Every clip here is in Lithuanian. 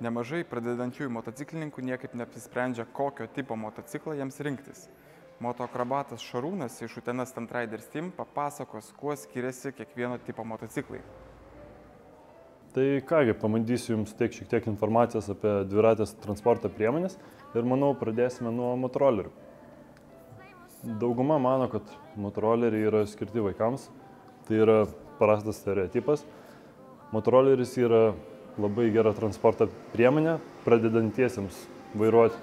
Nemažai pradedančiųjų motociklininkų niekaip neapsisprendžia, kokio tipo motociklą jiems rinktis. Motoakrobatas Šarūnas iš Utenos Stunt Riders Team papasakos, kuo skiriasi kiekvieno tipo motociklai. Tai kągi, pabandysiu Jums teikti šiek tiek informacijos apie dviratės transporto priemonės ir manau pradėsime nuo motorolerių. Dauguma mano, kad motoroleriai yra skirti vaikams, tai yra prastas stereotipas. Motoroleris yra labai gera transporto priemonė pradedantiesiems vairuoti.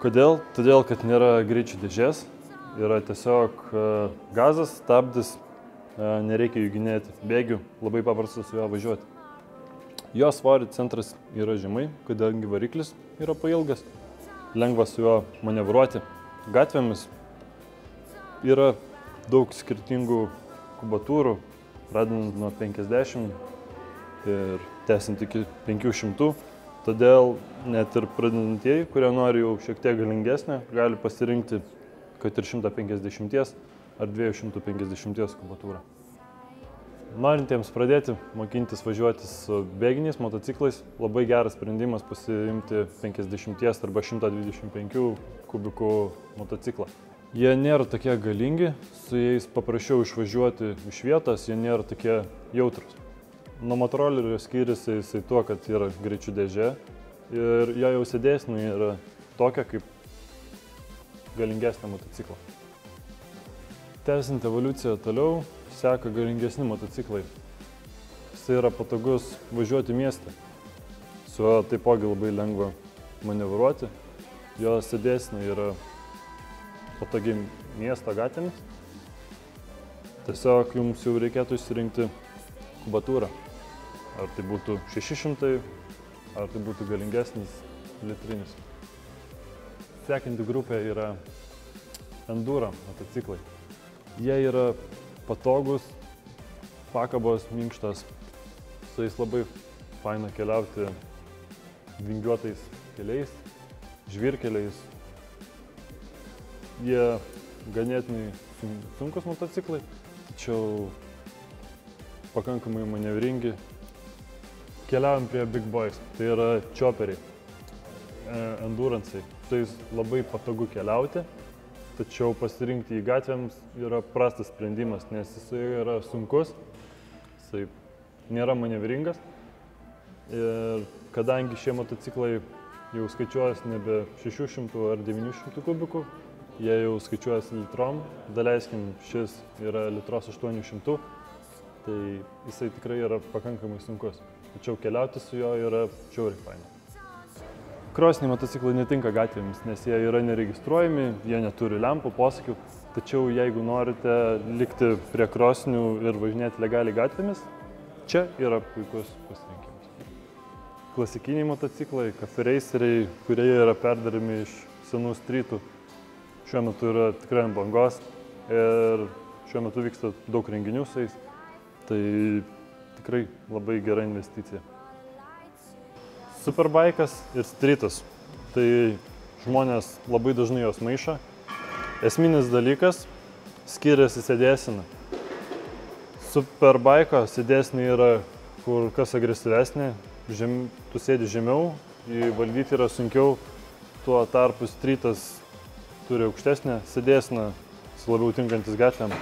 Kodėl? Todėl, kad nėra greičių dėžės, yra tiesiog gazas, stabdis, nereikia junginėti bėgių, labai paprasta su juo važiuoti. Jo svorio centras yra žemai, kadangi variklis yra pailgas, lengva su juo manevruoti gatvėmis. Yra daug skirtingų kubatūrų, pradedant nuo 50 ir tęsiant iki 500. Todėl net ir pradedantieji, kurie nori jau šiek tiek galingesnė, gali pasirinkti, kad ir 150 ar 250 kubatūrą. Norintiems pradėti mokintis važiuoti su bėginiais motociklais, labai geras sprendimas pasiimti 50 arba 125 kubikų motociklą. Jie nėra tokie galingi, su jais paprasčiau išvažiuoti iš vietos, jie nėra tokie jautrus. Nuo motorolerio skiriasi jisai tuo, kad yra greičių dėžė ir jo jau sėdėsena yra tokia kaip galingesnė motocikla. Tęsiant evoliuciją toliau, seka galingesni motociklai. Jisai yra patogus važiuoti mieste. Su juo taipogi labai lengva manevruoti. Jo sėdėsena yra patogi miesto gatvėmis. Tiesiog jums jau reikėtų išsirinkti kubatūrą. Ar tai būtų 600, ar tai būtų galingesnis litrinis. Sekanti grupė yra enduro motociklai. Jie yra patogus, pakabos minkštos, su jais labai faina keliauti vingiuotais keliais, žvyrkeliais. Jie ganėtinai sunkus motociklai, tačiau pakankamai manevringi. Keliaujam prie Big Boys, tai yra chopperiai, endurance'ai. Su jais labai patogu keliauti, tačiau pasirinkti į gatvėms yra prastas sprendimas, nes jisai yra sunkus, jisai nėra manevringas. Ir kadangi šie motociklai jau skaičiuojas nebe 600 ar 900 kubikų, jie jau skaičiuojas litrom, daleiskim, šis yra litros 800, tai jisai tikrai yra pakankamai sunkus. Tačiau keliauti su juo yra žiauriai faina. Krosiniai motociklai netinka gatvėmis, nes jie yra neregistruojami, jie neturi lempų, posūkių. Tačiau jeigu norite likti prie krosinių ir važinėti legaliai gatvėmis, čia yra puikus pasirinkimas. Klasikiniai motociklai, cafe raceriai, kurie yra perdarami iš senų strytų, šiuo metu yra tikrai ant bangos ir šiuo metu vyksta daug renginių su jais. Tai tikrai labai gera investicija. Superbaikas ir streetas. Tai žmonės labai dažnai jos maišo. Esminis dalykas – skiriasi sėdėsena. Superbaiko sėdėsena yra kur kas agresyvesnė, tu sėdi žemiau, įvaldyti yra sunkiau, tuo tarpu streetas turi aukštesnę sėdėseną, labiau tinkantis gatvėm.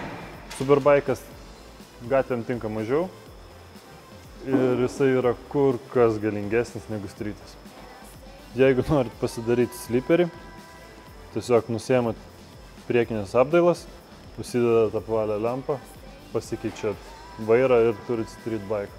Superbaikas gatvėm tinka mažiau ir jisai yra kur kas galingesnis negu streetas. Jeigu norit pasidaryti sliperį, tiesiog nusiėmat priekinės apdailas, užsidedat apvalią lempą, pasikeičiat vairą ir turit street bike.